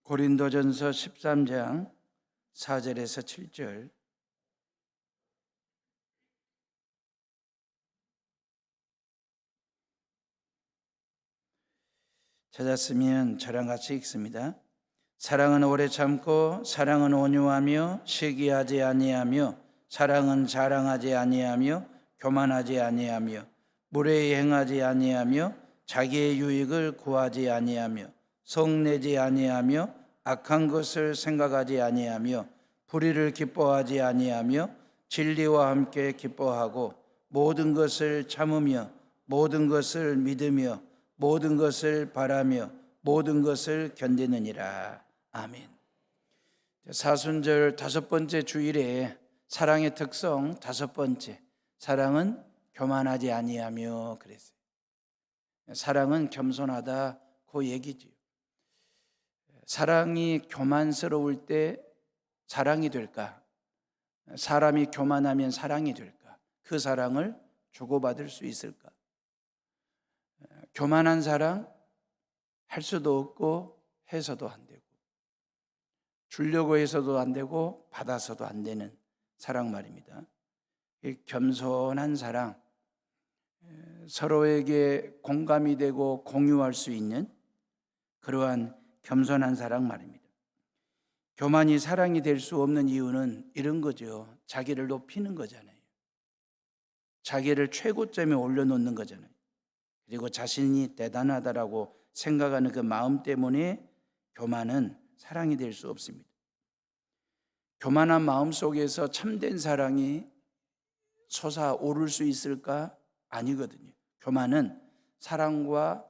고린도전서 13장 4절에서 7절. 찾았으면 저랑 같이 읽습니다. 사랑은 오래 참고, 사랑은 온유하며 시기하지 아니하며, 사랑은 자랑하지 아니하며 교만하지 아니하며, 무례히 행하지 아니하며, 자기의 유익을 구하지 아니하며, 성내지 아니하며, 악한 것을 생각하지 아니하며, 불의를 기뻐하지 아니하며, 진리와 함께 기뻐하고, 모든 것을 참으며, 모든 것을 믿으며, 모든 것을 바라며, 모든 것을 견디느니라. 아멘. 사순절 5번째 주일에 사랑의 특성 5번째, 사랑은 교만하지 아니하며 그랬어요. 사랑은 겸손하다 그 얘기지요. 사랑이 교만스러울 때 사랑이 될까? 사람이 교만하면 사랑이 될까? 그 사랑을 주고받을 수 있을까? 교만한 사랑 할 수도 없고 해서도 안 되고, 주려고 해서도 안 되고 받아서도 안 되는 사랑 말입니다. 이 겸손한 사랑, 서로에게 공감이 되고 공유할 수 있는 그러한 겸손한 사랑 말입니다. 교만이 사랑이 될 수 없는 이유는 이런 거죠. 자기를 높이는 거잖아요. 자기를 최고점에 올려놓는 거잖아요. 그리고 자신이 대단하다라고 생각하는 그 마음 때문에 교만은 사랑이 될 수 없습니다. 교만한 마음 속에서 참된 사랑이 솟아오를 수 있을까? 아니거든요. 교만은 사랑과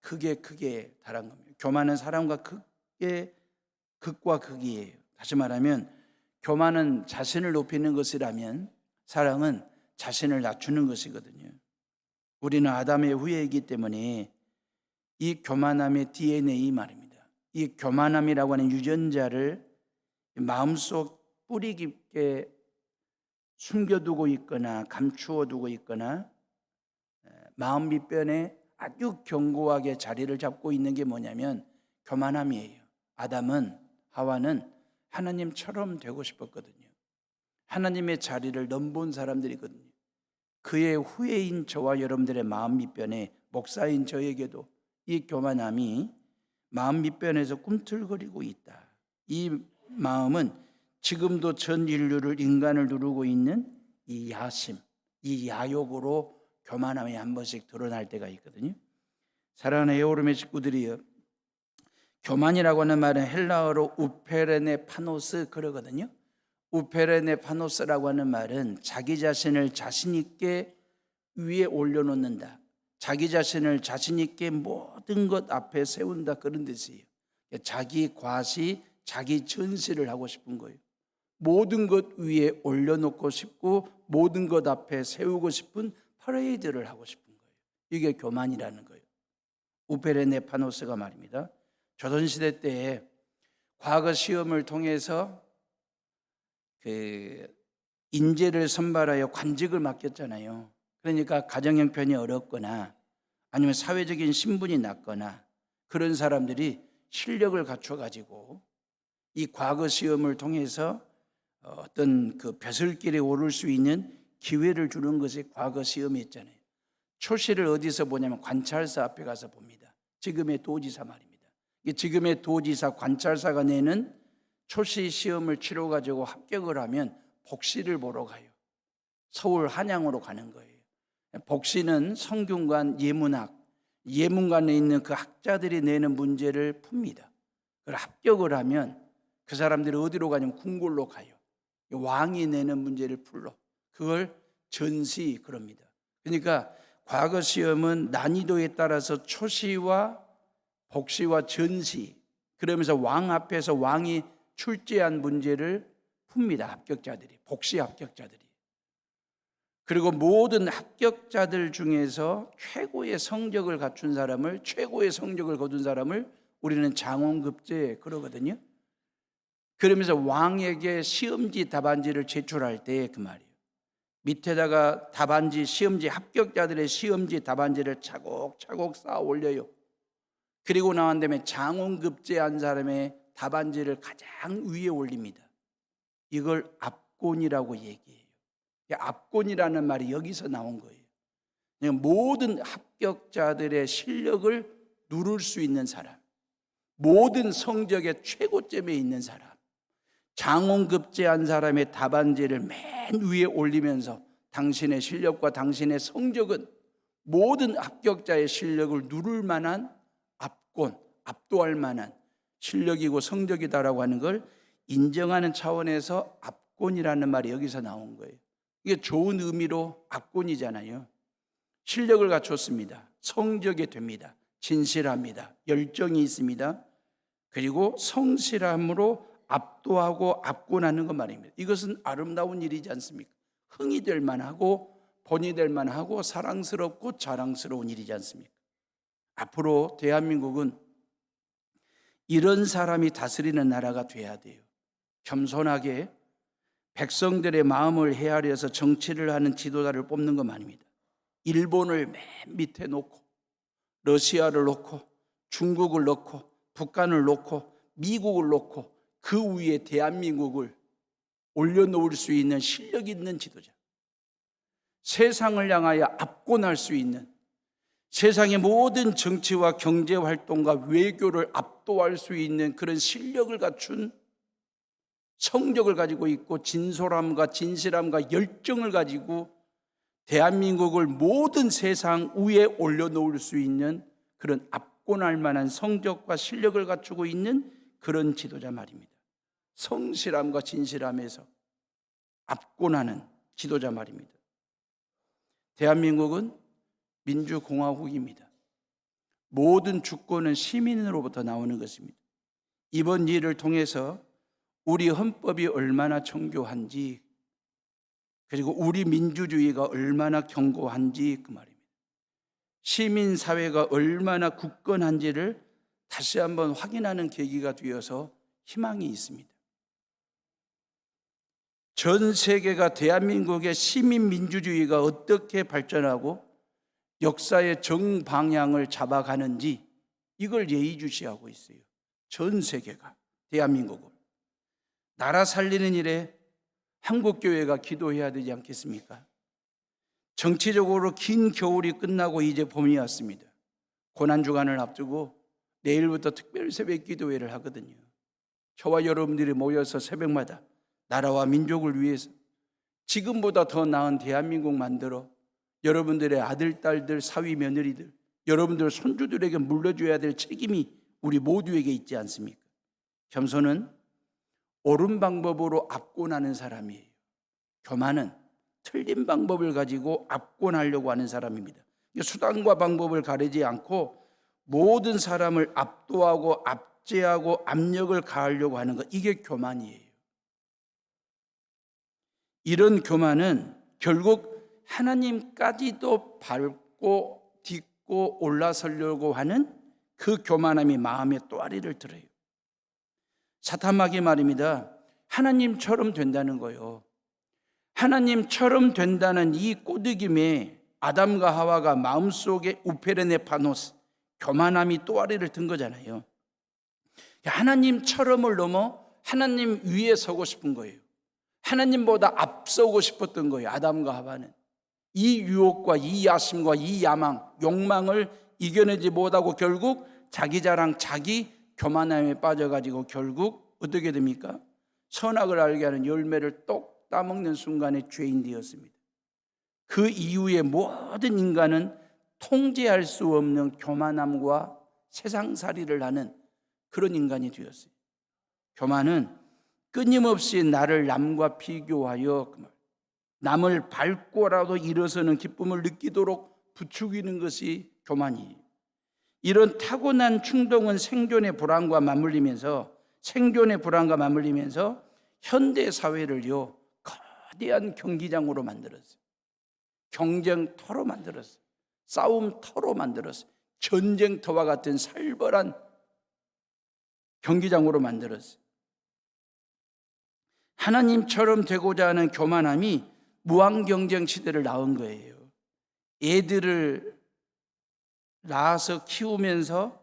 극에 달한 겁니다. 교만은 사랑과 극과 극이에요. 다시 말하면 교만은 자신을 높이는 것이라면 사랑은 자신을 낮추는 것이거든요. 우리는 아담의 후예이기 때문에 이 교만함의 DNA 말입니다. 이 교만함이라고 하는 유전자를 마음속 뿌리 깊게 숨겨두고 있거나 감추어두고 있거나 마음 밑변에 아주 견고하게 자리를 잡고 있는 게 뭐냐면 교만함이에요. 아담은, 하와는 하나님처럼 되고 싶었거든요. 하나님의 자리를 넘본 사람들이거든요. 그의 후예인 저와 여러분들의 마음 밑변에, 목사인 저에게도 이 교만함이 마음 밑변에서 꿈틀거리고 있다. 이 마음은 지금도 전 인류를, 인간을 누르고 있는 이 야심, 이 야욕으로 교만함이 한 번씩 드러날 때가 있거든요. 사랑하는 에오름의 식구들이요, 교만이라고 하는 말은 헬라어로 우페레네파노스 그러거든요. 우페레네파노스라고 하는 말은 자기 자신을 자신 있게 위에 올려놓는다, 자기 자신을 자신 있게 모든 것 앞에 세운다, 그런 뜻이에요. 자기 과시, 자기 전시를 하고 싶은 거예요. 모든 것 위에 올려놓고 싶고 모든 것 앞에 세우고 싶은 퍼레이드를 하고 싶은 거예요. 이게 교만이라는 거예요. 우페레네파노스가 말입니다. 조선시대 때에 과거 시험을 통해서 인재를 선발하여 관직을 맡겼잖아요. 그러니까 가정 형편이 어렵거나 아니면 사회적인 신분이 낮거나 그런 사람들이 실력을 갖춰가지고 이 과거 시험을 통해서 어떤 그 벼슬길에 오를 수 있는 기회를 주는 것이 과거 시험이었잖아요. 초시를 어디서 보냐면 관찰사 앞에 가서 봅니다. 지금의 도지사 말입니다. 지금의 도지사, 관찰사가 내는 초시 시험을 치러가지고 합격을 하면 복시를 보러 가요. 서울 한양으로 가는 거예요. 복시는 성균관 예문학, 예문관에 있는 그 학자들이 내는 문제를 풉니다. 그걸 합격을 하면 그 사람들이 어디로 가냐면 궁궐로 가요. 왕이 내는 문제를 풀러. 그걸 전시 그럽니다. 그러니까 과거 시험은 난이도에 따라서 초시와 복시와 전시, 그러면서 왕 앞에서 왕이 출제한 문제를 풉니다. 합격자들이, 복시 합격자들이. 그리고 모든 합격자들 중에서 최고의 성적을 갖춘 사람을, 최고의 성적을 거둔 사람을 우리는 장원급제 그러거든요. 그러면서 왕에게 시험지 답안지를 제출할 때 그 말이에요. 밑에다가 답안지, 시험지, 합격자들의 시험지 답안지를 차곡차곡 쌓아 올려요. 그리고 나온 다음에 장원급제한 사람의 답안지를 가장 위에 올립니다. 이걸 압권이라고 얘기해요. 압권이라는 말이 여기서 나온 거예요. 모든 합격자들의 실력을 누를 수 있는 사람, 모든 성적의 최고점에 있는 사람, 장원급제한 사람의 답안지를 맨 위에 올리면서 당신의 실력과 당신의 성적은 모든 합격자의 실력을 누를 만한 압권, 압도할 만한 실력이고 성적이다라고 하는 걸 인정하는 차원에서 압권이라는 말이 여기서 나온 거예요. 이게 좋은 의미로 압권이잖아요. 실력을 갖췄습니다. 성적이 됩니다. 진실합니다. 열정이 있습니다. 그리고 성실함으로 압도하고 압권하는 것 말입니다. 이것은 아름다운 일이지 않습니까? 흥이 될 만하고 본이 될 만하고 사랑스럽고 자랑스러운 일이지 않습니까? 앞으로 대한민국은 이런 사람이 다스리는 나라가 돼야 돼요. 겸손하게 백성들의 마음을 헤아려서 정치를 하는 지도자를 뽑는 것 말입니다. 일본을 맨 밑에 놓고 러시아를 놓고 중국을 놓고 북한을 놓고 미국을 놓고 그 위에 대한민국을 올려놓을 수 있는 실력 있는 지도자, 세상을 향하여 압권할 수 있는, 세상의 모든 정치와 경제활동과 외교를 압도할 수 있는 그런 실력을 갖춘, 성적을 가지고 있고 진솔함과 진실함과 열정을 가지고 대한민국을 모든 세상 위에 올려놓을 수 있는 그런 압권할 만한 성적과 실력을 갖추고 있는 그런 지도자 말입니다. 성실함과 진실함에서 압권하는 지도자 말입니다. 대한민국은 민주공화국입니다. 모든 주권은 시민으로부터 나오는 것입니다. 이번 일을 통해서 우리 헌법이 얼마나 정교한지, 그리고 우리 민주주의가 얼마나 견고한지 그 말입니다. 시민사회가 얼마나 굳건한지를 다시 한번 확인하는 계기가 되어서 희망이 있습니다. 전 세계가 대한민국의 시민민주주의가 어떻게 발전하고 역사의 정방향을 잡아가는지 이걸 예의주시하고 있어요. 전 세계가 대한민국을. 나라 살리는 일에 한국교회가 기도해야 되지 않겠습니까? 정치적으로 긴 겨울이 끝나고 이제 봄이 왔습니다. 고난주간을 앞두고 내일부터 특별 새벽 기도회를 하거든요. 저와 여러분들이 모여서 새벽마다 나라와 민족을 위해서 지금보다 더 나은 대한민국 만들어 여러분들의 아들, 딸들, 사위, 며느리들, 여러분들 손주들에게 물려줘야 될 책임이 우리 모두에게 있지 않습니까? 겸손은 옳은 방법으로 압권하는 사람이에요. 교만은 틀린 방법을 가지고 압권하려고 하는 사람입니다. 수단과 방법을 가리지 않고 모든 사람을 압도하고 압제하고 압력을 가하려고 하는 것, 이게 교만이에요. 이런 교만은 결국 하나님까지도 밟고 딛고 올라서려고 하는 그 교만함이 마음에 또아리를 들어요. 사탄마귀 말입니다. 하나님처럼 된다는 거예요. 하나님처럼 된다는 이 꼬드김에 아담과 하와가 마음속에 우페르네파노스, 교만함이 또아리를 든 거잖아요. 하나님처럼을 넘어 하나님 위에 서고 싶은 거예요. 하나님보다 앞서고 싶었던 거예요. 아담과 하와는 이 유혹과 이 야심과 이 야망, 욕망을 이겨내지 못하고 결국 자기 자랑, 자기 교만함에 빠져가지고 결국 어떻게 됩니까? 선악을 알게 하는 열매를 똑 따먹는 순간에 죄인 되었습니다. 그 이후에 모든 인간은 통제할 수 없는 교만함과 세상살이를 하는 그런 인간이 되었어요. 교만은 끊임없이 나를 남과 비교하여 남을 밟고라도 일어서는 기쁨을 느끼도록 부추기는 것이 교만이에요. 이런 타고난 충동은 생존의 불안과 맞물리면서 현대 사회를요 거대한 경기장으로 만들었어요. 경쟁터로 만들었어요. 싸움터로 만들었어요. 전쟁터와 같은 살벌한 경기장으로 만들었어요. 하나님처럼 되고자 하는 교만함이 무한경쟁 시대를 낳은 거예요. 애들을 낳아서 키우면서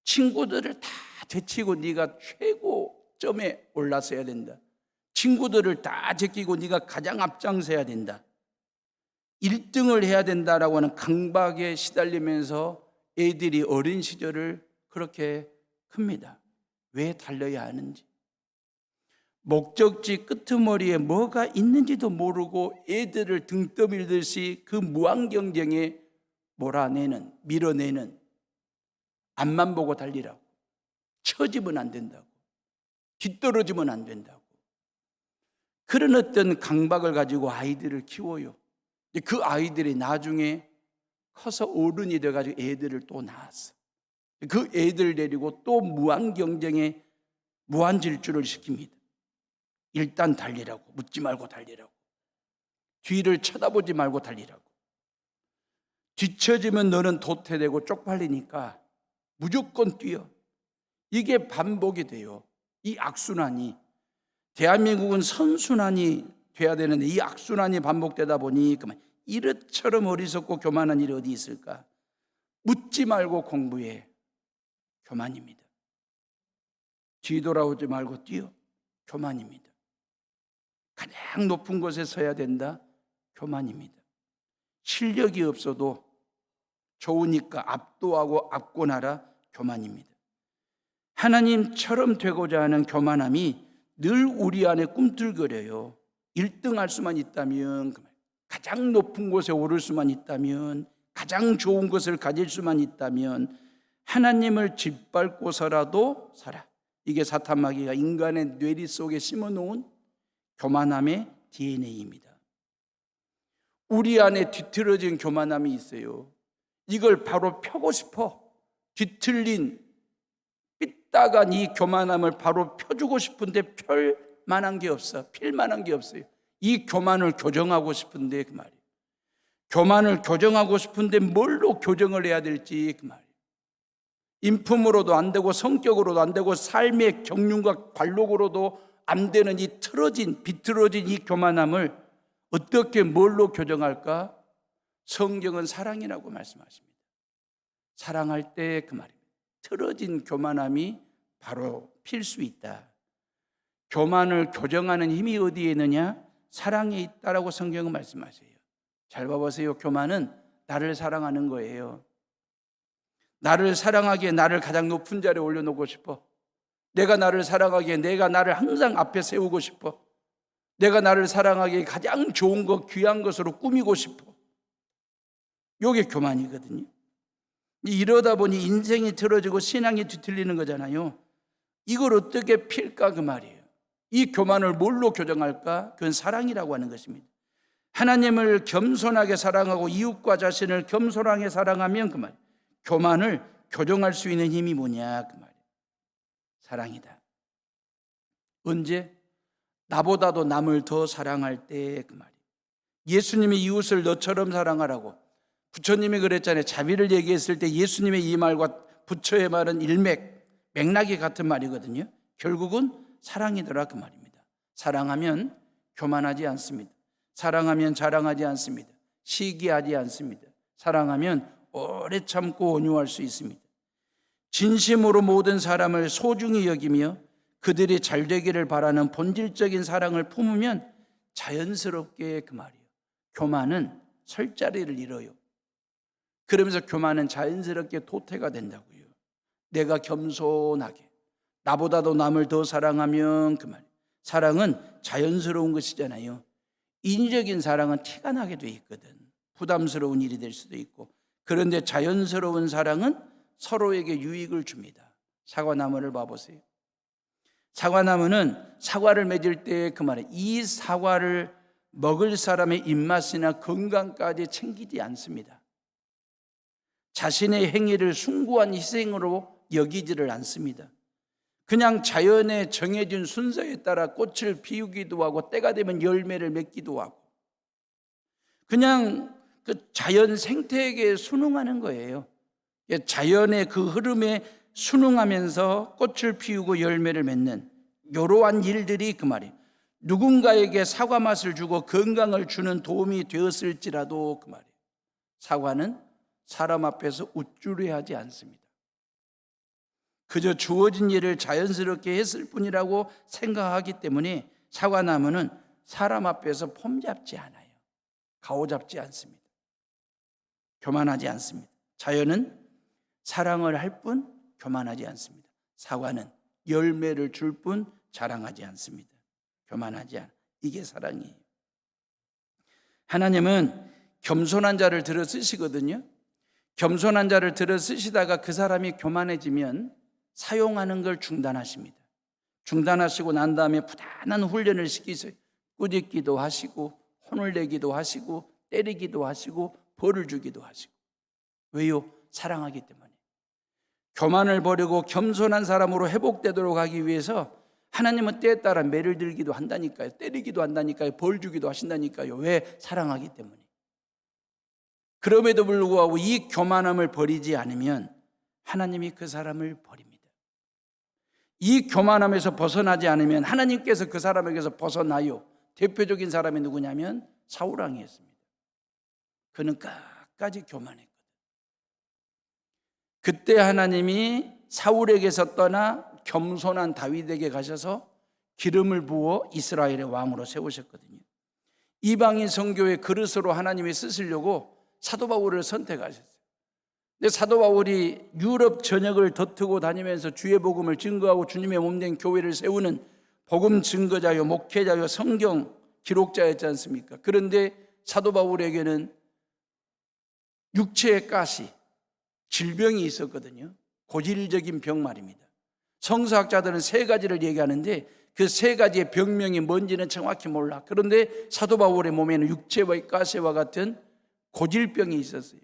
친구들을 다 제치고 네가 최고점에 올라서야 된다. 친구들을 다 제끼고 네가 가장 앞장서야 된다. 1등을 해야 된다라고 하는 강박에 시달리면서 애들이 어린 시절을 그렇게 큽니다. 왜 달려야 하는지, 목적지 끄트머리에 뭐가 있는지도 모르고 애들을 등 떠밀듯이 그 무한 경쟁에 몰아내는, 밀어내는, 앞만 보고 달리라고, 처지면 안 된다고, 뒤떨어지면 안 된다고, 그런 어떤 강박을 가지고 아이들을 키워요. 그 아이들이 나중에 커서 어른이 돼가지고 애들을 또 낳았어. 그 애들 데리고 또 무한 경쟁에 무한 질주를 시킵니다. 일단 달리라고, 묻지 말고 달리라고, 뒤를 쳐다보지 말고 달리라고. 뒤처지면 너는 도태되고 쪽팔리니까 무조건 뛰어. 이게 반복이 돼요. 이 악순환이. 대한민국은 선순환이 돼야 되는데 이 악순환이 반복되다 보니 이릇처럼 어리석고 교만한 일이 어디 있을까? 묻지 말고 공부해. 교만입니다. 뒤돌아오지 말고 뛰어. 교만입니다. 가장 높은 곳에 서야 된다. 교만입니다. 실력이 없어도 좋으니까 압도하고 압권하라. 교만입니다. 하나님처럼 되고자 하는 교만함이 늘 우리 안에 꿈틀거려요. 1등할 수만 있다면, 가장 높은 곳에 오를 수만 있다면, 가장 좋은 것을 가질 수만 있다면 하나님을 짓밟고서라도 살아. 이게 사탄 마귀가 인간의 뇌리 속에 심어놓은 교만함의 DNA입니다. 우리 안에 뒤틀어진 교만함이 있어요. 이걸 바로 펴고 싶어. 뒤틀린 삐딱한 이 교만함을 바로 펴주고 싶은데 펼 만한 게 없어. 필 만한 게 없어요. 이 교만을 교정하고 싶은데 그 말이에요. 교만을 교정하고 싶은데 뭘로 교정을 해야 될지 그 말이에요. 인품으로도 안 되고 성격으로도 안 되고 삶의 경륜과 관록으로도 안 되는 이 비틀어진 이 교만함을 어떻게 뭘로 교정할까? 성경은 사랑이라고 말씀하십니다. 사랑할 때 그 말입니다. 틀어진 교만함이 바로 필 수 있다. 교만을 교정하는 힘이 어디에 있느냐? 사랑에 있다라고 성경은 말씀하세요. 잘 봐보세요. 교만은 나를 사랑하는 거예요. 나를 사랑하기에 나를 가장 높은 자리에 올려놓고 싶어. 내가 나를 사랑하기에 내가 나를 항상 앞에 세우고 싶어. 내가 나를 사랑하기에 가장 좋은 것, 귀한 것으로 꾸미고 싶어. 이게 교만이거든요. 이러다 보니 인생이 틀어지고 신앙이 뒤틀리는 거잖아요. 이걸 어떻게 필까 그 말이에요. 이 교만을 뭘로 교정할까? 그건 사랑이라고 하는 것입니다. 하나님을 겸손하게 사랑하고 이웃과 자신을 겸손하게 사랑하면 그 말이에요. 교만을 교정할 수 있는 힘이 뭐냐 그 말이에요. 사랑이다. 언제? 나보다도 남을 더 사랑할 때 그 말이에요. 예수님이 이웃을 너처럼 사랑하라고 부처님이 그랬잖아요. 자비를 얘기했을 때 예수님의 이 말과 부처의 말은 맥락이 같은 말이거든요. 결국은 사랑이더라 그 말입니다. 사랑하면 교만하지 않습니다. 사랑하면 자랑하지 않습니다. 시기하지 않습니다. 사랑하면 오래 참고 온유할 수 있습니다. 진심으로 모든 사람을 소중히 여기며 그들이 잘 되기를 바라는 본질적인 사랑을 품으면 자연스럽게 그 말이에요. 교만은 설 자리를 잃어요. 그러면서 교만은 자연스럽게 도태가 된다고요. 내가 겸손하게 나보다도 남을 더 사랑하면 그 말이에요. 사랑은 자연스러운 것이잖아요. 인위적인 사랑은 티가 나게 돼 있거든. 부담스러운 일이 될 수도 있고. 그런데 자연스러운 사랑은 서로에게 유익을 줍니다. 사과나무를 봐보세요. 사과나무는 사과를 맺을 때 그 말에 이 사과를 먹을 사람의 입맛이나 건강까지 챙기지 않습니다. 자신의 행위를 숭고한 희생으로 여기지를 않습니다. 그냥 자연의 정해진 순서에 따라 꽃을 피우기도 하고 때가 되면 열매를 맺기도 하고 그냥 그 자연 생태계에 순응하는 거예요. 자연의 그 흐름에 순응하면서 꽃을 피우고 열매를 맺는 이러한 일들이 그 말이에요. 누군가에게 사과 맛을 주고 건강을 주는 도움이 되었을지라도 그 말이에요. 사과는 사람 앞에서 우쭐해하지 않습니다. 그저 주어진 일을 자연스럽게 했을 뿐이라고 생각하기 때문에 사과나무는 사람 앞에서 폼 잡지 않아요. 가오 잡지 않습니다. 교만하지 않습니다. 자연은 사랑을 할 뿐 교만하지 않습니다. 사과는 열매를 줄 뿐 자랑하지 않습니다. 교만하지 않아. 이게 사랑이에요. 하나님은 겸손한 자를 들어 쓰시거든요. 겸손한 자를 들어 쓰시다가 그 사람이 교만해지면 사용하는 걸 중단하십니다. 중단하시고 난 다음에 부단한 훈련을 시키세요. 꾸짖기도 하시고 혼을 내기도 하시고 때리기도 하시고 벌을 주기도 하시고. 왜요? 사랑하기 때문에. 교만을 버리고 겸손한 사람으로 회복되도록 하기 위해서 하나님은 때에 따라 매를 들기도 한다니까요. 때리기도 한다니까요. 벌 주기도 하신다니까요. 왜? 사랑하기 때문에. 그럼에도 불구하고 이 교만함을 버리지 않으면 하나님이 그 사람을 버립니다. 이 교만함에서 벗어나지 않으면 하나님께서 그 사람에게서 벗어나요. 대표적인 사람이 누구냐면 사울왕이었습니다. 그는 끝까지 교만했거든. 그때 하나님이 사울에게서 떠나 겸손한 다윗에게 가셔서 기름을 부어 이스라엘의 왕으로 세우셨거든요. 이방인 선교의 그릇으로 하나님이 쓰시려고 사도 바울을 선택하셨어요. 근데 사도 바울이 유럽 전역을 덧트고 다니면서 주의 복음을 증거하고 주님의 몸된 교회를 세우는 복음 증거자요, 목회자요, 성경 기록자였지 않습니까? 그런데 사도 바울에게는 육체의 가시, 질병이 있었거든요. 고질적인 병 말입니다. 성서학자들은 세 가지를 얘기하는데 그 세 가지의 병명이 뭔지는 정확히 몰라. 그런데 사도 바울의 몸에는 육체의 가시와 같은 고질병이 있었어요.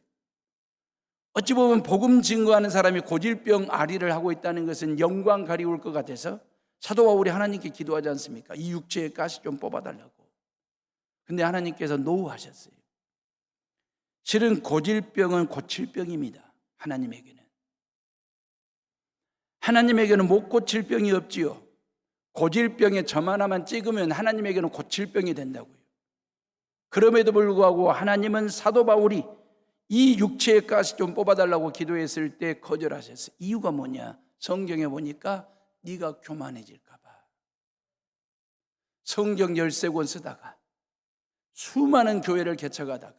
어찌 보면 복음 증거하는 사람이 고질병 아리를 하고 있다는 것은 영광 가리울 것 같아서 사도 바울이 하나님께 기도하지 않습니까? 이 육체의 가시 좀 뽑아달라고. 근데 하나님께서 노하셨어요. 실은 고질병은 고칠병입니다. 하나님에게는 못 고칠 병이 없지요. 고질병에 점 하나만 찍으면 하나님에게는 고칠 병이 된다고요. 그럼에도 불구하고 하나님은 사도 바울이 이 육체의 가시 좀 뽑아달라고 기도했을 때 거절하셨어요. 이유가 뭐냐? 성경에 보니까 네가 교만해질까 봐. 성경 13권 쓰다가 수많은 교회를 개척하다가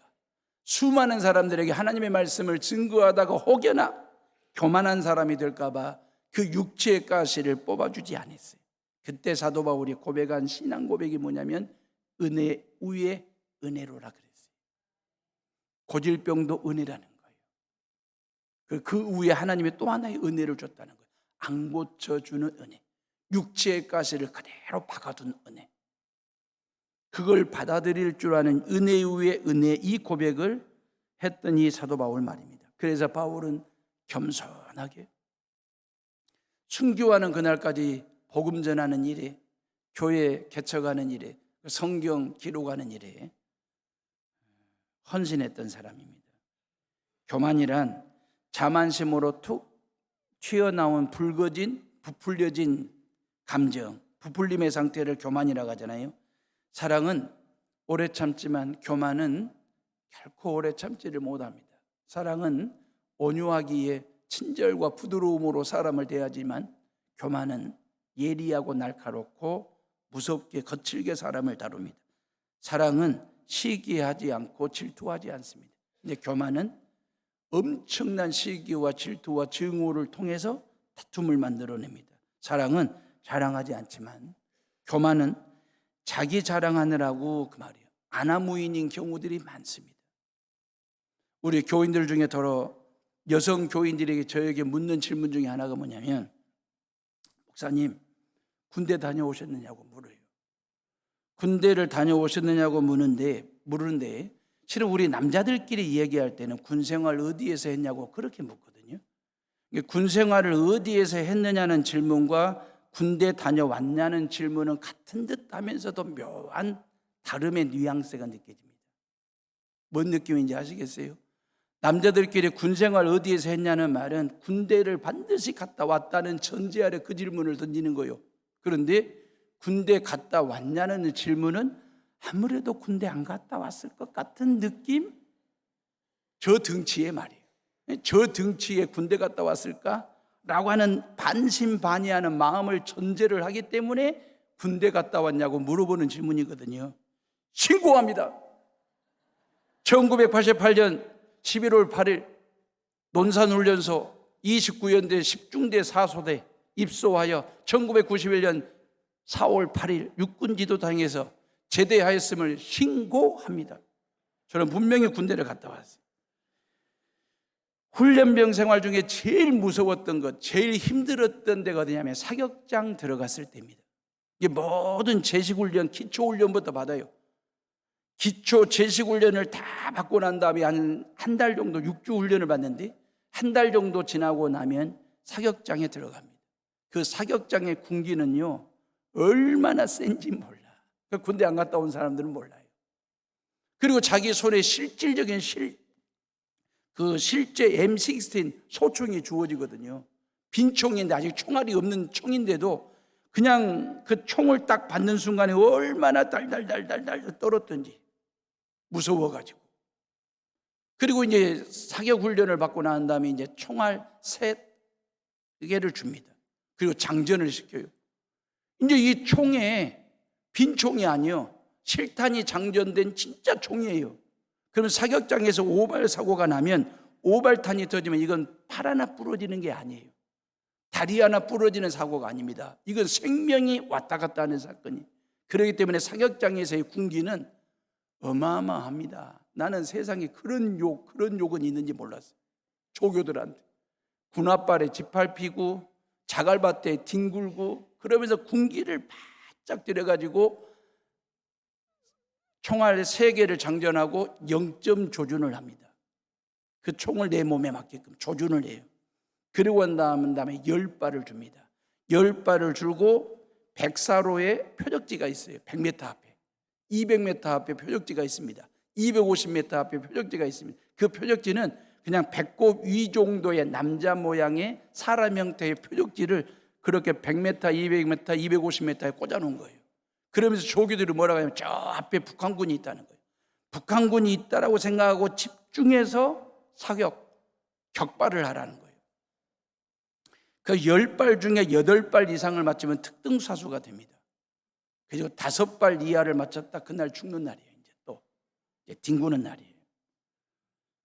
수많은 사람들에게 하나님의 말씀을 증거하다가 혹여나 교만한 사람이 될까 봐 그 육체의 가시를 뽑아주지 않았어요. 그때 사도 바울이 고백한 신앙 고백이 뭐냐면 은혜 위에 은혜로라 그랬어요. 고질병도 은혜라는 거예요. 그 위에 하나님이 또 하나의 은혜를 줬다는 거예요. 안 고쳐주는 은혜, 육체의 가시를 그대로 박아둔 은혜. 그걸 받아들일 줄 아는 은혜 위에 은혜, 이 고백을 했던 이 사도 바울 말입니다. 그래서 바울은 겸손하게 순교하는 그날까지 복음 전하는 일에, 교회 개척하는 일에, 성경 기록하는 일에 헌신했던 사람입니다. 교만이란 자만심으로 툭 튀어나온 붉어진, 부풀려진 감정, 부풀림의 상태를 교만이라고 하잖아요. 사랑은 오래 참지만 교만은 결코 오래 참지를 못합니다. 사랑은 온유하기에 친절과 부드러움으로 사람을 대하지만 교만은 예리하고 날카롭고 무섭게 거칠게 사람을 다룹니다. 사랑은 시기하지 않고 질투하지 않습니다. 근데 교만은 엄청난 시기와 질투와 증오를 통해서 다툼을 만들어냅니다. 사랑은 자랑하지 않지만 교만은 자기 자랑하느라고 그 말이에요. 아나무인인 경우들이 많습니다. 우리 교인들 중에 더러 여성 교인들에게 저에게 묻는 질문 중에 하나가 뭐냐면 목사님 군대 다녀오셨느냐고 물어요. 군대를 다녀오셨느냐고 물으는데 실은 우리 남자들끼리 얘기할 때는 군생활 어디에서 했냐고 그렇게 묻거든요. 군생활을 어디에서 했느냐는 질문과 군대 다녀왔냐는 질문은 같은 듯 하면서도 묘한 다름의 뉘앙스가 느껴집니다. 뭔 느낌인지 아시겠어요? 남자들끼리 군생활 어디에서 했냐는 말은 군대를 반드시 갔다 왔다는 전제 아래 그 질문을 던지는 거예요. 그런데 군대 갔다 왔냐는 질문은 아무래도 군대 안 갔다 왔을 것 같은 느낌? 저 등치의 말이에요. 저 등치에 군대 갔다 왔을까? 라고 하는 반신반의하는 마음을 전제를 하기 때문에 군대 갔다 왔냐고 물어보는 질문이거든요. 신고합니다. 1988년 11월 8일 논산훈련소 29연대 10중대 4소대 입소하여 1991년 4월 8일 육군지도당에서 제대하였음을 신고합니다. 저는 분명히 군대를 갔다 왔어요. 훈련병 생활 중에 제일 무서웠던 것, 제일 힘들었던 데가 어디냐면 사격장 들어갔을 때입니다. 이게 모든 제식훈련, 기초훈련부터 받아요. 기초 제식훈련을 다 받고 난 다음에 한 달 정도 6주 훈련을 받는데 한 달 정도 지나고 나면 사격장에 들어갑니다. 그 사격장의 군기는요 얼마나 센지 몰라. 군대 안 갔다 온 사람들은 몰라요. 그리고 자기 손에 실질적인 실제 M16 소총이 주어지거든요. 빈 총인데 아직 총알이 없는 총인데도 그냥 그 총을 딱 받는 순간에 얼마나 달달달달달 떨었던지 무서워가지고. 그리고 이제 사격 훈련을 받고 난 다음에 이제 총알 3개를 줍니다. 그리고 장전을 시켜요. 이제 이 총에 빈 총이 아니요, 실탄이 장전된 진짜 총이에요. 그러면 사격장에서 오발 사고가 나면 오발탄이 터지면 이건 팔 하나 부러지는 게 아니에요. 다리 하나 부러지는 사고가 아닙니다. 이건 생명이 왔다 갔다 하는 사건이. 그렇기 때문에 사격장에서의 군기는 어마어마합니다. 나는 세상에 그런 욕은 있는지 몰랐어요. 조교들한테 군홧발에 짓밟히고 자갈밭에 뒹굴고 그러면서 군기를 바짝 들여가지고 총알 3개를 장전하고 0점 조준을 합니다. 그 총을 내 몸에 맞게끔 조준을 해요. 그리고 난 다음에 10발을 줍니다. 10발을 주고 104로의 표적지가 있어요. 100m 앞에, 200m 앞에 표적지가 있습니다. 250m 앞에 표적지가 있습니다. 그 표적지는 그냥 배꼽 위 정도의 남자 모양의 사람 형태의 표적지를 그렇게 100m, 200m, 250m에 꽂아놓은 거예요. 그러면서 조교들이 뭐라고 하냐면 저 앞에 북한군이 있다는 거예요. 북한군이 있다라고 생각하고 집중해서 격발을 하라는 거예요. 그 10발 중에 8발 이상을 맞추면 특등사수가 됩니다. 그리고 5발 이하를 맞췄다, 그날 죽는 날이에요. 이제 뒹구는 날이에요.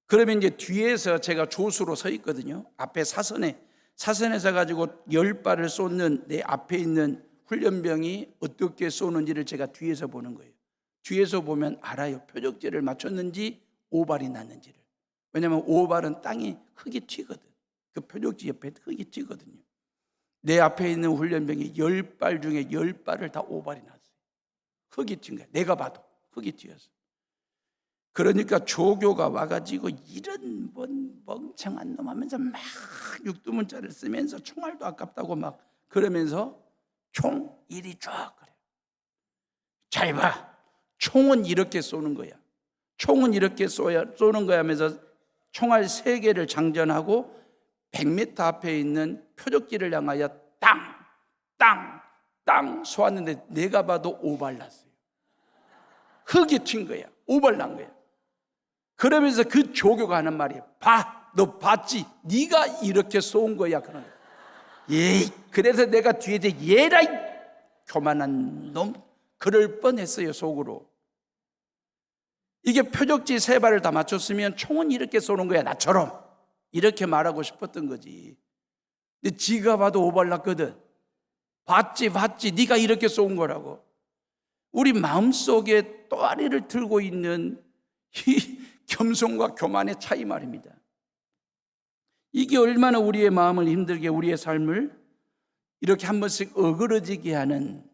그러면 이제 뒤에서 제가 조수로 서 있거든요. 앞에 사선에서 가지고 10발을 쏟는 내 앞에 있는 훈련병이 어떻게 쏘는지를 제가 뒤에서 보는 거예요. 뒤에서 보면 알아요. 표적지를 맞췄는지 오발이 났는지를. 왜냐하면 오발은 땅에 흙이 튀거든. 그 표적지 옆에 흙이 튀거든요. 내 앞에 있는 훈련병이 10발 중에 10발을 다 오발이 났어요. 흙이 튄 거야. 내가 봐도 흙이 튀었어. 그러니까 조교가 와가지고 이런 멍청한 놈 하면서 막 육두문자를 쓰면서 총알도 아깝다고 막 그러면서 총 이리 쫙 그래. 잘 봐. 총은 이렇게 쏘는 거야. 총은 이렇게 쏘는 거야 하면서 총알 3개를 장전하고 100m 앞에 있는 표적지를 향하여 땅 쏘았는데 내가 봐도 오발 났어요. 흙이 튄 거야. 오발 난 거야. 그러면서 그 조교가 하는 말이 봐, 너 봤지? 네가 이렇게 쏜 거야. 그런 거야. 그래서 내가 뒤에서 얘라 교만한 놈, 그럴 뻔했어요. 속으로. 이게 표적지 3발을 다 맞췄으면 총은 이렇게 쏘는 거야, 나처럼. 이렇게 말하고 싶었던 거지. 근데 지가 봐도 오발 났거든. 봤지 네가 이렇게 쏜 거라고. 우리 마음속에 또아리를 들고 있는 이 겸손과 교만의 차이 말입니다. 이게 얼마나 우리의 마음을 힘들게, 우리의 삶을 이렇게 한 번씩 어그러지게 하는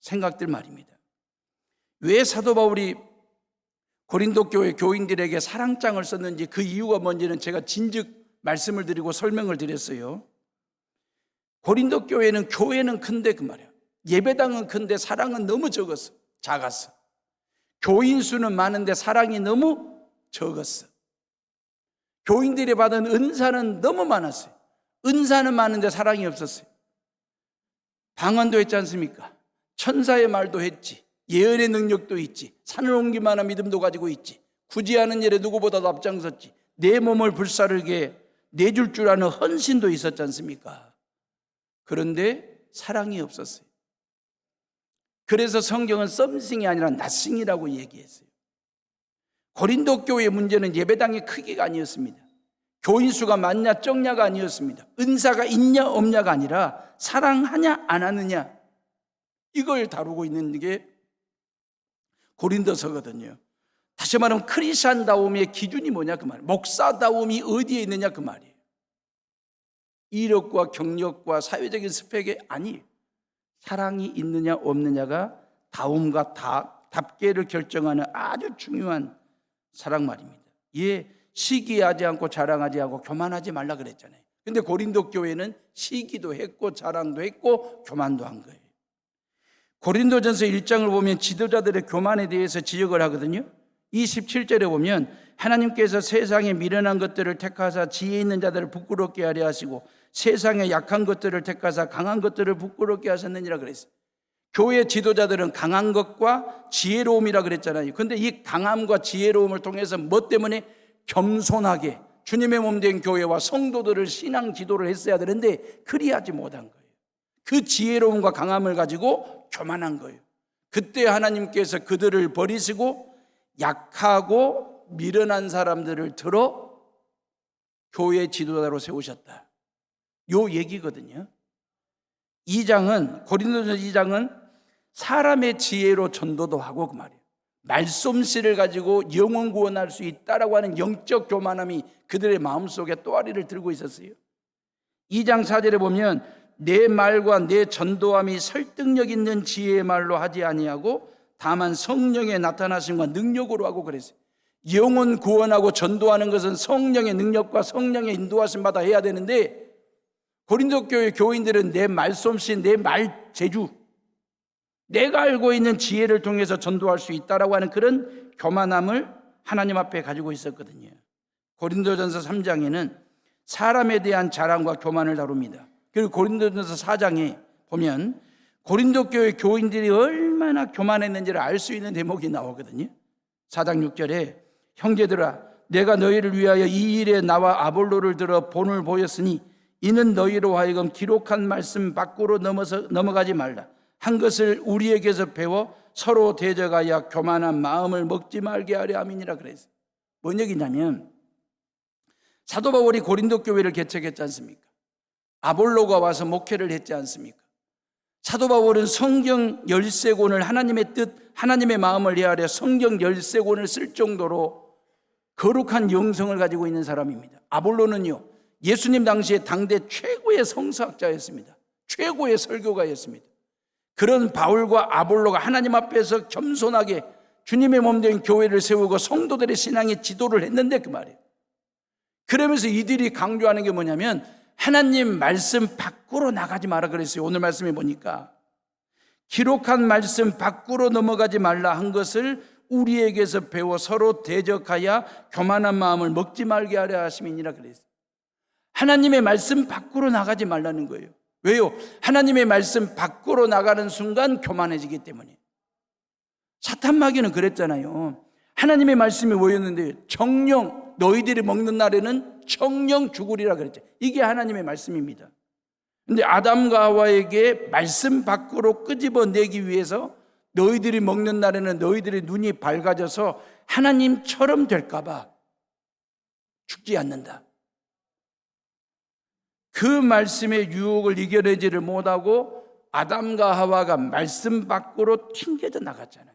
생각들 말입니다. 왜 사도 바울이 고린도 교회 교인들에게 사랑장을 썼는지 그 이유가 뭔지는 제가 진즉 말씀을 드리고 설명을 드렸어요. 고린도 교회는 큰데 그 말이에요. 예배당은 큰데 사랑은 너무 작았어. 교인 수는 많은데 사랑이 너무 적었어. 교인들이 받은 은사는 너무 많았어요. 은사는 많은데 사랑이 없었어요. 방언도 했지 않습니까? 천사의 말도 했지. 예언의 능력도 있지. 산을 옮기만한 믿음도 가지고 있지. 굳이 하는 일에 누구보다도 앞장섰지. 내 몸을 불사르게 내줄 줄 아는 헌신도 있었지 않습니까? 그런데 사랑이 없었어요. 그래서 성경은 썸씽이 아니라 낫싱이라고 얘기했어요. 고린도 교회의 문제는 예배당의 크기가 아니었습니다. 교인 수가 많냐 적냐가 아니었습니다. 은사가 있냐 없냐가 아니라 사랑하냐 안 하느냐, 이걸 다루고 있는 게 고린도서거든요. 다시 말하면 크리스찬다움의 기준이 뭐냐 그 말이에요. 목사다움이 어디에 있느냐 그 말이에요. 이력과 경력과 사회적인 스펙이 아니에요. 사랑이 있느냐 없느냐가 다움과 답계를 결정하는 아주 중요한 사랑 말입니다. 예, 시기하지 않고 자랑하지 않고 교만하지 말라 그랬잖아요. 근데 고린도 교회는 시기도 했고 자랑도 했고 교만도 한 거예요. 고린도전서 1장을 보면 지도자들의 교만에 대해서 지적을 하거든요. 27절에 보면 하나님께서 세상에 미련한 것들을 택하사 지혜 있는 자들을 부끄럽게 하려 하시고 세상에 약한 것들을 택하사 강한 것들을 부끄럽게 하셨느니라 그랬어요. 교회 지도자들은 강한 것과 지혜로움이라 그랬잖아요. 그런데 이 강함과 지혜로움을 통해서 뭐 때문에? 겸손하게 주님의 몸 된 교회와 성도들을 신앙 지도를 했어야 되는데 그리하지 못한 거예요. 그 지혜로움과 강함을 가지고 교만한 거예요. 그때 하나님께서 그들을 버리시고 약하고 미련한 사람들을 들어 교회 지도자로 세우셨다, 요 얘기거든요. 2장은 고린도전서 2장은 사람의 지혜로 전도도 하고 그 말이에요. 말씀씨를 가지고 영혼 구원할 수 있다라고 하는 영적 교만함이 그들의 마음속에 또아리를 들고 있었어요. 2장 4절에 보면 내 말과 내 전도함이 설득력 있는 지혜의 말로 하지 아니하고 다만 성령의 나타나심과 능력으로 하고 그랬어요. 영혼 구원하고 전도하는 것은 성령의 능력과 성령의 인도하심 받아 해야 되는데 고린도 교회 교인들은 내 말솜씨, 내 말 재주, 내가 알고 있는 지혜를 통해서 전도할 수 있다라고 하는 그런 교만함을 하나님 앞에 가지고 있었거든요. 고린도전서 3장에는 사람에 대한 자랑과 교만을 다룹니다. 그리고 고린도전서 4장에 보면 고린도 교회 교인들이 얼마나 교만했는지를 알 수 있는 대목이 나오거든요. 4장 6절에 형제들아 내가 너희를 위하여 이 일에 나와 아볼로를 들어 본을 보였으니 이는 너희로 하여금 기록한 말씀 밖으로 넘어가지 말라 한 것을 우리에게서 배워 서로 대적하여 교만한 마음을 먹지 말게 하려 함이니라 그랬어요. 뭔 얘기냐면 사도 바울이 고린도 교회를 개척했지 않습니까? 아볼로가 와서 목회를 했지 않습니까? 사도 바울은 성경 13권을 하나님의 뜻, 하나님의 마음을 이해하려 성경 13권을 쓸 정도로 거룩한 영성을 가지고 있는 사람입니다. 아볼로는요, 예수님 당시에 당대 최고의 성서학자였습니다. 최고의 설교가였습니다. 그런 바울과 아볼로가 하나님 앞에서 겸손하게 주님의 몸 된 교회를 세우고 성도들의 신앙의 지도를 했는데 그 말이에요. 그러면서 이들이 강조하는 게 뭐냐면 하나님 말씀 밖으로 나가지 마라 그랬어요. 오늘 말씀에 보니까 기록한 말씀 밖으로 넘어가지 말라 한 것을 우리에게서 배워 서로 대적하여 교만한 마음을 먹지 말게 하려 하심이니라 그랬어요. 하나님의 말씀 밖으로 나가지 말라는 거예요. 왜요? 하나님의 말씀 밖으로 나가는 순간 교만해지기 때문에. 사탄 마귀는 그랬잖아요. 하나님의 말씀이 뭐였는데 정령 너희들이 먹는 날에는 정령 죽으리라 그랬죠. 이게 하나님의 말씀입니다. 그런데 아담과 하와에게 말씀 밖으로 끄집어내기 위해서 너희들이 먹는 날에는 너희들의 눈이 밝아져서 하나님처럼 될까 봐 죽지 않는다. 그 말씀의 유혹을 이겨내지를 못하고 아담과 하와가 말씀 밖으로 튕겨져 나갔잖아요.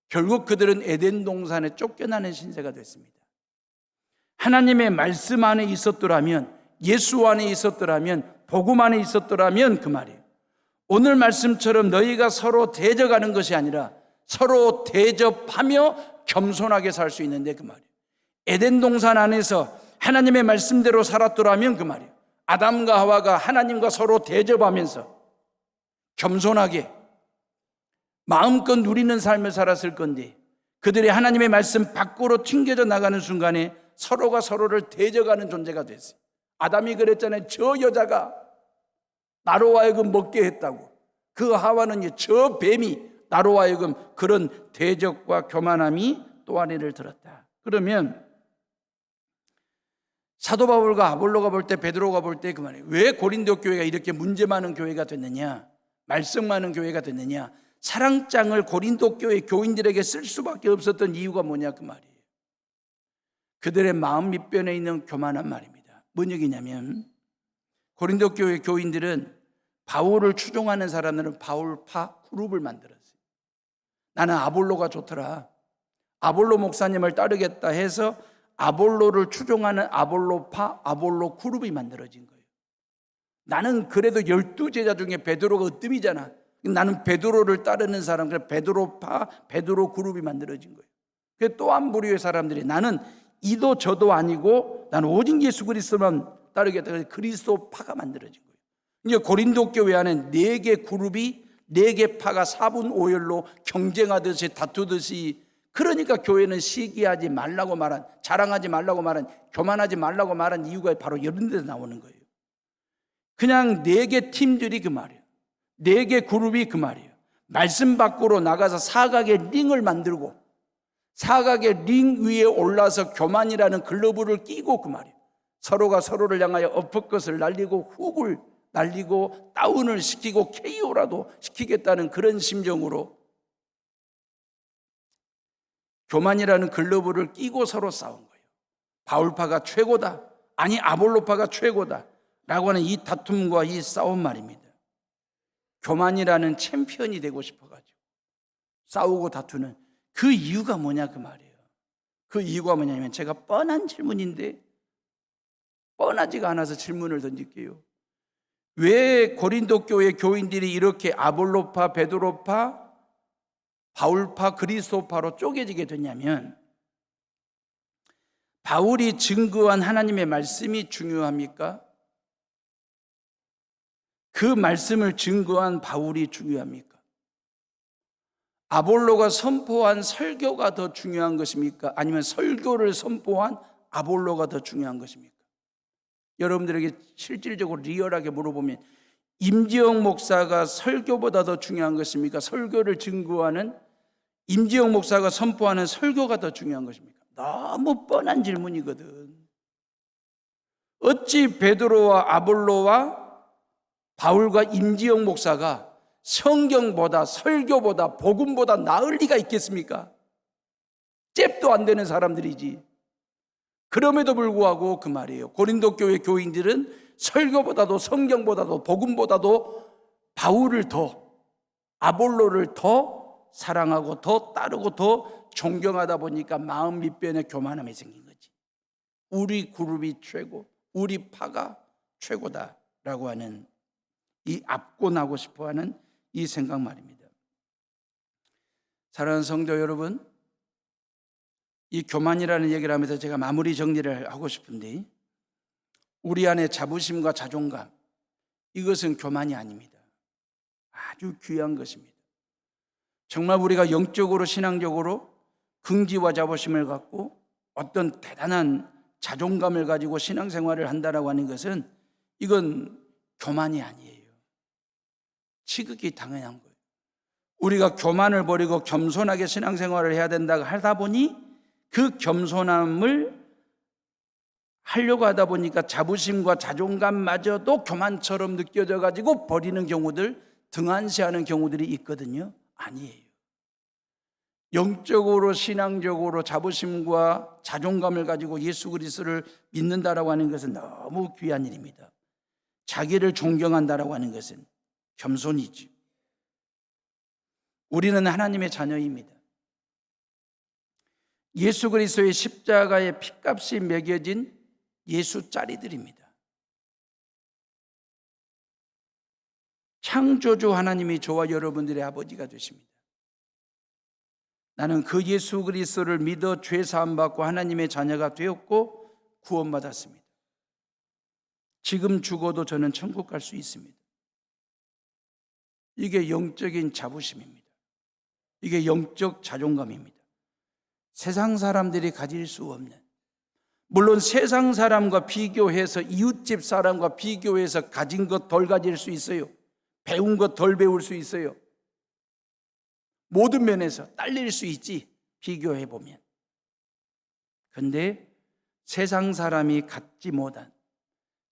결국 그들은 에덴 동산에 쫓겨나는 신세가 됐습니다. 하나님의 말씀 안에 있었더라면, 예수 안에 있었더라면, 복음 안에 있었더라면 그 말이에요. 오늘 말씀처럼 너희가 서로 대적하는 것이 아니라 서로 대접하며 겸손하게 살 수 있는데 그 말이에요. 에덴 동산 안에서 하나님의 말씀대로 살았더라면 그 말이에요. 아담과 하와가 하나님과 서로 대접하면서 겸손하게 마음껏 누리는 삶을 살았을 건데 그들이 하나님의 말씀 밖으로 튕겨져 나가는 순간에 서로가 서로를 대적하는 존재가 됐어요. 아담이 그랬잖아요. 저 여자가 나로 하여금 먹게 했다고. 그 하와는 저 뱀이 나로 하여금 그런 대적과 교만함이 또아리를 들었다. 그러면 사도 바울과 아볼로가 볼 때, 베드로가 볼 때 그 말이에요. 왜 고린도 교회가 이렇게 문제 많은 교회가 됐느냐, 말썽 많은 교회가 됐느냐, 사랑장을 고린도 교회 교인들에게 쓸 수밖에 없었던 이유가 뭐냐 그 말이에요. 그들의 마음 밑변에 있는 교만한 말입니다. 뭔 얘기냐면 고린도 교회 교인들은 바울을 추종하는 사람들은 바울파 그룹을 만들었어요. 나는 아볼로가 좋더라, 아볼로 목사님을 따르겠다 해서 아볼로를 추종하는 아볼로파, 아볼로 그룹이 만들어진 거예요. 나는 그래도 12제자 중에 베드로가 으뜸이잖아. 나는 베드로를 따르는 사람, 그래서 베드로파, 베드로 그룹이 만들어진 거예요. 또 한 부류의 사람들이 나는 이도 저도 아니고 나는 오직 예수 그리스도만 따르겠다. 그래서 그리스도파가 만들어진 거예요. 이제 고린도 교회 안에 4개 그룹이 4개 파가 4분 5열로 경쟁하듯이 다투듯이, 그러니까 교회는 시기하지 말라고 말한, 자랑하지 말라고 말한, 교만하지 말라고 말한 이유가 바로 이런 데서 나오는 거예요. 그냥 4개 팀들이 그 말이에요. 4개 그룹이 그 말이에요. 말씀 밖으로 나가서 사각의 링을 만들고 사각의 링 위에 올라서 교만이라는 글러브를 끼고 그 말이에요. 서로가 서로를 향하여 어퍼컷을 날리고 훅을 날리고 다운을 시키고 KO라도 시키겠다는 그런 심정으로 교만이라는 글러브를 끼고 서로 싸운 거예요. 바울파가 최고다, 아니 아볼로파가 최고다 라고 하는 이 다툼과 이 싸움 말입니다. 교만이라는 챔피언이 되고 싶어가지고 싸우고 다투는 그 이유가 뭐냐 그 말이에요. 그 이유가 뭐냐면, 제가 뻔한 질문인데 뻔하지가 않아서 질문을 던질게요. 왜 고린도 교회 교인들이 이렇게 아볼로파, 베드로파, 바울파, 그리스도파로 쪼개지게 됐냐면, 바울이 증거한 하나님의 말씀이 중요합니까? 그 말씀을 증거한 바울이 중요합니까? 아볼로가 선포한 설교가 더 중요한 것입니까? 아니면 설교를 선포한 아볼로가 더 중요한 것입니까? 여러분들에게 실질적으로 리얼하게 물어보면, 임지영 목사가 설교보다 더 중요한 것입니까? 설교를 증거하는 임지영 목사가 선포하는 설교가 더 중요한 것입니까? 너무 뻔한 질문이거든. 어찌 베드로와 아볼로와 바울과 임지영 목사가 성경보다, 설교보다, 복음보다 나을 리가 있겠습니까? 잽도 안 되는 사람들이지. 그럼에도 불구하고 그 말이에요. 고린도 교회 교인들은 설교보다도, 성경보다도, 복음보다도 바울을 더, 아볼로를 더 사랑하고 더 따르고 더 존경하다 보니까 마음 밑변에 교만함이 생긴 거지. 우리 그룹이 최고, 우리 파가 최고다라고 하는 이 압권하고 싶어하는 이 생각 말입니다. 사랑하는 성도 여러분, 이 교만이라는 얘기를 하면서 제가 마무리 정리를 하고 싶은데, 우리 안에 자부심과 자존감, 이것은 교만이 아닙니다. 아주 귀한 것입니다. 정말 우리가 영적으로, 신앙적으로 긍지와 자부심을 갖고 어떤 대단한 자존감을 가지고 신앙생활을 한다라고 하는 것은, 이건 교만이 아니에요. 지극히 당연한 거예요. 우리가 교만을 버리고 겸손하게 신앙생활을 해야 된다고 하다 보니, 그 겸손함을 하려고 하다 보니까 자부심과 자존감마저도 교만처럼 느껴져 가지고 버리는 경우들, 등한시하는 경우들이 있거든요. 아니에요. 영적으로, 신앙적으로 자부심과 자존감을 가지고 예수 그리스도를 믿는다라고 하는 것은 너무 귀한 일입니다. 자기를 존경한다라고 하는 것은 겸손이죠. 우리는 하나님의 자녀입니다. 예수 그리스도의 십자가의 핏값이 매겨진 예수짜리들입니다. 창조주 하나님이 저와 여러분들의 아버지가 되십니다. 나는 그 예수 그리스도를 믿어 죄 사함 받고 하나님의 자녀가 되었고 구원받았습니다. 지금 죽어도 저는 천국 갈 수 있습니다. 이게 영적인 자부심입니다. 이게 영적 자존감입니다. 세상 사람들이 가질 수 없는, 물론 세상 사람과 비교해서, 이웃집 사람과 비교해서 가진 것 덜 가질 수 있어요. 배운 것 덜 배울 수 있어요. 모든 면에서 딸릴 수 있지, 비교해 보면. 그런데 세상 사람이 갖지 못한,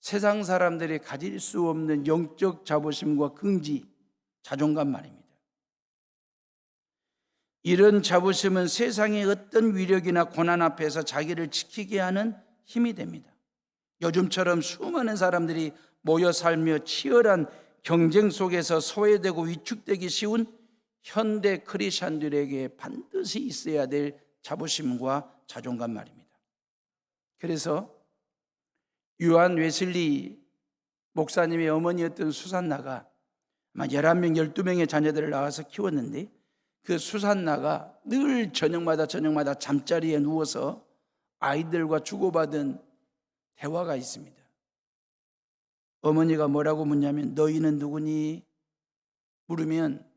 세상 사람들이 가질 수 없는 영적 자부심과 긍지, 자존감 말입니다. 이런 자부심은 세상의 어떤 위력이나 고난 앞에서 자기를 지키게 하는 힘이 됩니다. 요즘처럼 수많은 사람들이 모여 살며 치열한 경쟁 속에서 소외되고 위축되기 쉬운 현대 크리스천들에게 반드시 있어야 될 자부심과 자존감 말입니다. 그래서 요한 웨슬리 목사님의 어머니였던 수산나가 11명, 12명의 자녀들을 낳아서 키웠는데, 그 수산나가 늘 저녁마다 잠자리에 누워서 아이들과 주고받은 대화가 있습니다. 어머니가 뭐라고 묻냐면, 너희는 누구니? 물으면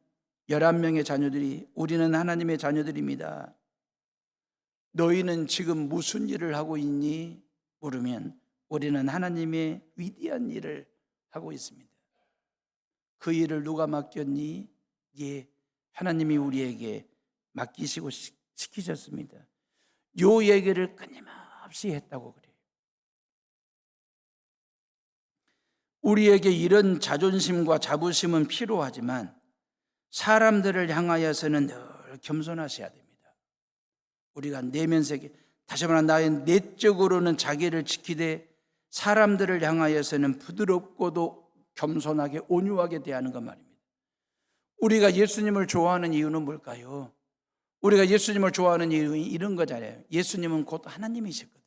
11명의 자녀들이 우리는 하나님의 자녀들입니다. 너희는 지금 무슨 일을 하고 있니? 물으면 우리는 하나님의 위대한 일을 하고 있습니다. 그 일을 누가 맡겼니? 예, 하나님이 우리에게 맡기시고 시키셨습니다. 요 얘기를 끊임없이 했다고 그래요. 우리에게 이런 자존심과 자부심은 필요하지만 사람들을 향하여서는 늘 겸손하셔야 됩니다. 우리가 내면세계, 다시 말하면 나의 내적으로는 자기를 지키되 사람들을 향하여서는 부드럽고도 겸손하게 온유하게 대하는 것 말입니다. 우리가 예수님을 좋아하는 이유는 뭘까요? 우리가 예수님을 좋아하는 이유는 이런 거잖아요. 예수님은 곧 하나님이시거든요.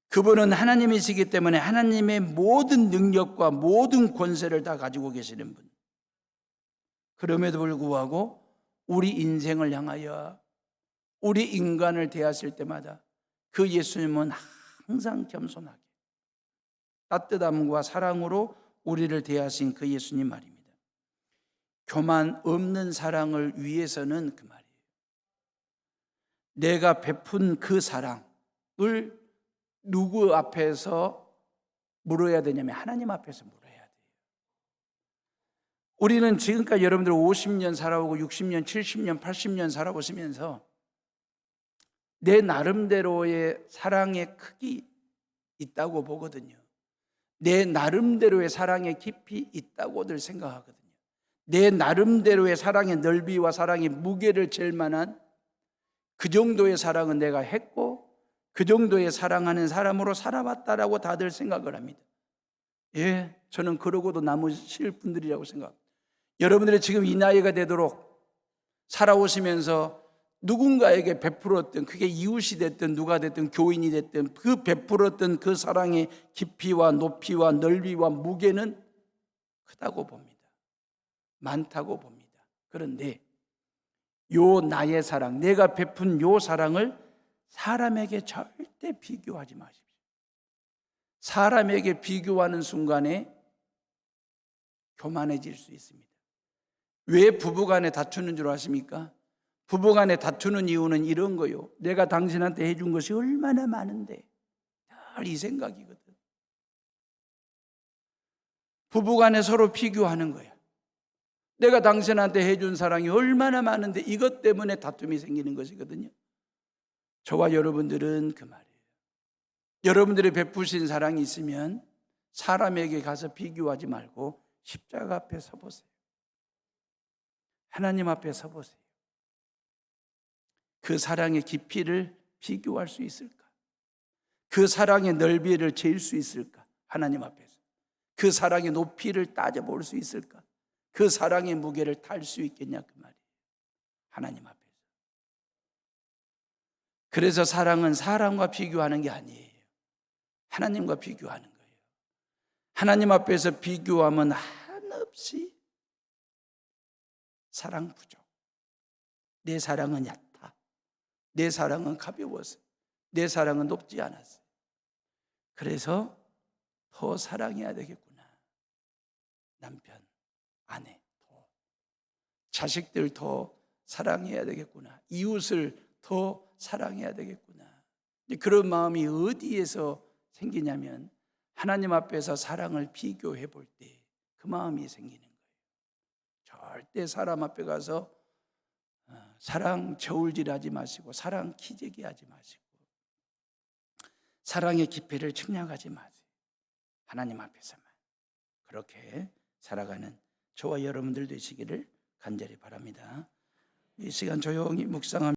그분은 하나님이시기 때문에 하나님의 모든 능력과 모든 권세를 다 가지고 계시는 분. 그럼에도 불구하고 우리 인생을 향하여, 우리 인간을 대하실 때마다 그 예수님은 항상 겸손하게 따뜻함과 사랑으로 우리를 대하신 그 예수님 말입니다. 교만 없는 사랑을 위해서는 그 말이에요. 내가 베푼 그 사랑을 누구 앞에서 물어야 되냐면 하나님 앞에서 물어야 돼요. 우리는 지금까지 여러분들 50년 살아오고 60년, 70년, 80년 살아보시면서 내 나름대로의 사랑의 크기 있다고 보거든요. 내 나름대로의 사랑의 깊이 있다고들 생각하거든요. 내 나름대로의 사랑의 넓이와 사랑의 무게를 잴 만한 그 정도의 사랑은 내가 했고 그 정도의 사랑하는 사람으로 살아봤다라고 다들 생각을 합니다. 예, 저는 그러고도 남으실 분들이라고 생각합니다. 여러분들이 지금 이 나이가 되도록 살아오시면서 누군가에게 베풀었던, 그게 이웃이 됐든 누가 됐든 교인이 됐든 그 베풀었던 그 사랑의 깊이와 높이와 넓이와 무게는 크다고 봅니다. 많다고 봅니다. 그런데 요 나의 사랑, 내가 베푼 요 사랑을 사람에게 절대 비교하지 마십시오. 사람에게 비교하는 순간에 교만해질 수 있습니다. 왜 부부간에 다투는 줄 아십니까? 부부간에 다투는 이유는 이런 거요. 내가 당신한테 해준 것이 얼마나 많은데, 늘 이 생각이거든. 부부간에 서로 비교하는 거야. 내가 당신한테 해준 사랑이 얼마나 많은데 이것 때문에 다툼이 생기는 것이거든요. 저와 여러분들은 그 말이에요. 여러분들이 베푸신 사랑이 있으면 사람에게 가서 비교하지 말고 십자가 앞에 서보세요. 하나님 앞에 서보세요. 그 사랑의 깊이를 비교할 수 있을까? 그 사랑의 넓이를 잴 수 있을까? 하나님 앞에서. 그 사랑의 높이를 따져볼 수 있을까? 그 사랑의 무게를 탈 수 있겠냐 그 말이에요. 하나님 앞에서. 그래서 사랑은 사람과 비교하는 게 아니에요. 하나님과 비교하는 거예요. 하나님 앞에서 비교하면 한없이 사랑 부족. 내 사랑은 얕다. 내 사랑은 가벼웠어요. 내 사랑은 높지 않았어요. 그래서 더 사랑해야 되겠구나. 남편, 아내, 자식들 더 사랑해야 되겠구나. 이웃을 더 사랑해야 되겠구나. 그런 마음이 어디에서 생기냐면 하나님 앞에서 사랑을 비교해 볼 때 그 마음이 생기는 거예요. 절대 사람 앞에 가서 사랑 저울질하지 마시고 사랑 키재기하지 마시고 사랑의 깊이를 측량하지 마세요. 하나님 앞에서만 그렇게 살아가는 저와 여러분들 되시기를 간절히 바랍니다. 이 시간 조용히 묵상합니다.